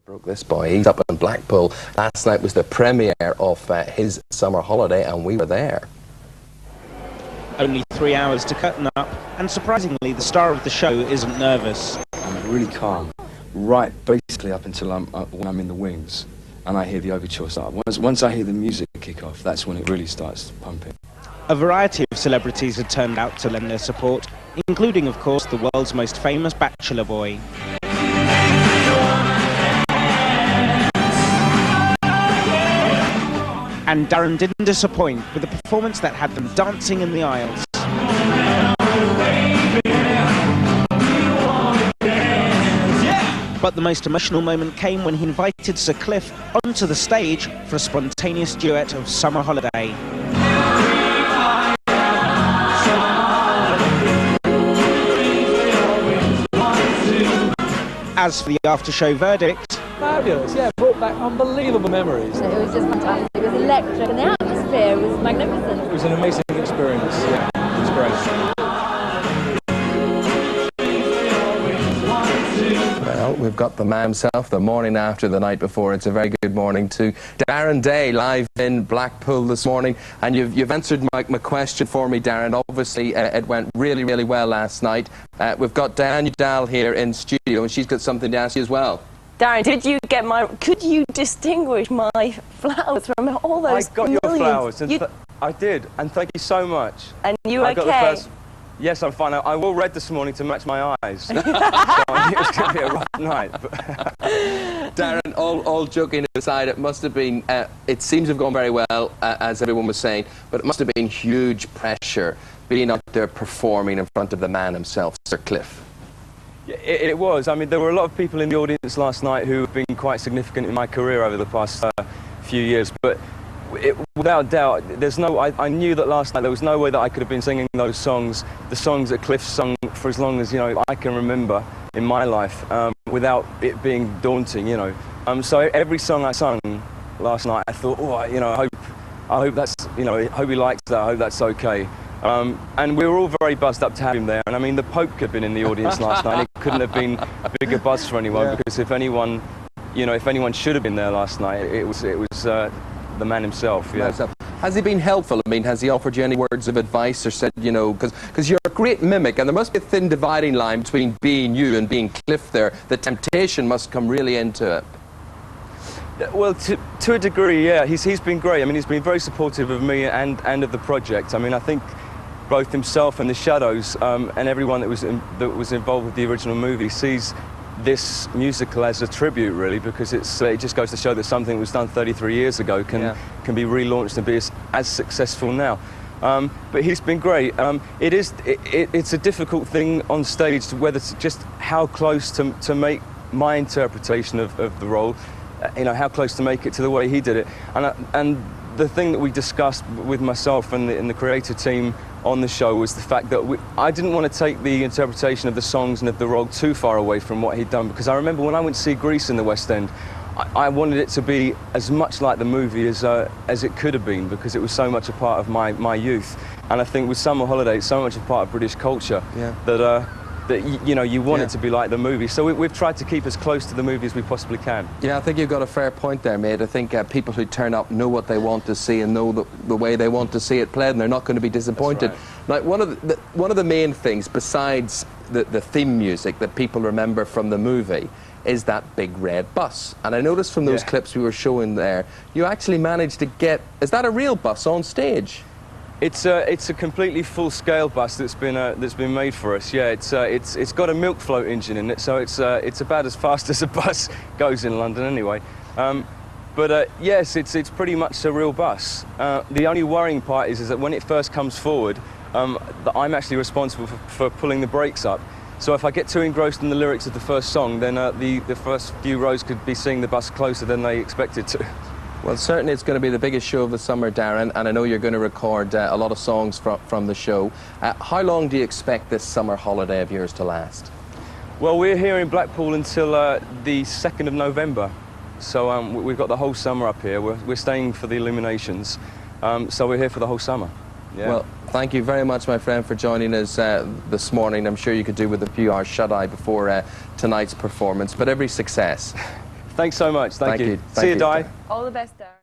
Broke this boy. He's up in Blackpool. Last night was the premiere of his summer holiday, and we were there. Only 3 hours to curtain up, and surprisingly, the star of the show isn't nervous. I'm really calm, right, basically up until when I'm in the wings, and I hear the overture start. Once I hear the music kick off, that's when it really starts pumping. A variety of celebrities had turned out to lend their support, including, of course, the world's most famous bachelor boy. And Darren didn't disappoint with a performance that had them dancing in the aisles. But the most emotional moment came when he invited Sir Cliff onto the stage for a spontaneous duet of Summer Holiday. As for the after-show verdict... Fabulous, yeah, brought back unbelievable memories. It was just fantastic, it was electric, and the atmosphere was magnificent. It was an amazing experience, yeah, it was great. Well, we've got the man himself, the morning after the night before. It's a very good morning to Darren Day, live in Blackpool this morning. And you've answered my question for me, Darren. Obviously, it went really, really well last night. We've got Diane here in studio, and she's got something to ask you as well. Darren, could you distinguish my flowers from all those I got millions? your flowers, and I did, and thank you so much. And you I okay? Got the first, yes, I'm fine. I wore red this morning to match my eyes, so I knew it was going to be a rough night. But Darren, all joking aside, it must have been, it seems to have gone very well, as everyone was saying, but it must have been huge pressure being up there performing in front of the man himself, Sir Cliff. It was. I mean, there were a lot of people in the audience last night who have been quite significant in my career over the past few years, but without doubt, I knew that last night there was no way that I could have been singing those songs, the songs that Cliff sung for as long as, I can remember in my life, without it being daunting, So every song I sung last night, I thought, oh, I hope that's, I hope he likes that, I hope that's okay. And we were all very buzzed up to have him there. And I mean, the Pope could have been in the audience last night. It couldn't have been a bigger buzz for anyone, because if anyone should have been there last night, it was the man himself. Yeah. Has he been helpful? I mean, has he offered you any words of advice or said, because you're a great mimic, and there must be a thin dividing line between being you and being Cliff there. The temptation must come really into it. Well, to a degree, yeah. He's been great. I mean, he's been very supportive of me and of the project. I mean, I think both himself and the Shadows and everyone that was involved with the original movie sees this musical as a tribute, really, because it just goes to show that something that was done 33 years ago can be relaunched and be as successful now. But he's been great. It's a difficult thing on stage, whether to just how close to make my interpretation of the role. How close to make it to the way he did it. And the thing that we discussed with myself and the creative team on the show was the fact that I didn't want to take the interpretation of the songs and of the role too far away from what he'd done, because I remember when I went to see Grease in the West End, I wanted it to be as much like the movie as it could have been, because it was so much a part of my youth. And I think with Summer Holiday, it's so much a part of British culture that you want it to be like the movie. So we've tried to keep as close to the movie as we possibly can. Yeah, I think you've got a fair point there, mate. I think people who turn up know what they want to see and know the way they want to see it played, and they're not going to be disappointed. Right. Like, one of the main things, besides the theme music that people remember from the movie, is that big red bus. And I noticed from those clips we were showing there, you actually managed to get... Is that a real bus on stage? It's a completely full-scale bus that's been made for us. Yeah, it's got a milk float engine in it, so it's about as fast as a bus goes in London anyway. Yes, it's pretty much a real bus. The only worrying part is that when it first comes forward, I'm actually responsible for pulling the brakes up. So if I get too engrossed in the lyrics of the first song, then the first few rows could be seeing the bus closer than they expected to. Well, certainly it's going to be the biggest show of the summer, Darren, and I know you're going to record a lot of songs from the show. How long do you expect this summer holiday of yours to last? Well, we're here in Blackpool until the 2nd of November, so we've got the whole summer up here. We're staying for the illuminations, so we're here for the whole summer. Yeah. Well, thank you very much, my friend, for joining us this morning. I'm sure you could do with a few hours shut-eye before tonight's performance, but every success. Thanks so much. Thank you. Thank See you, you. Di. All the best, Darren.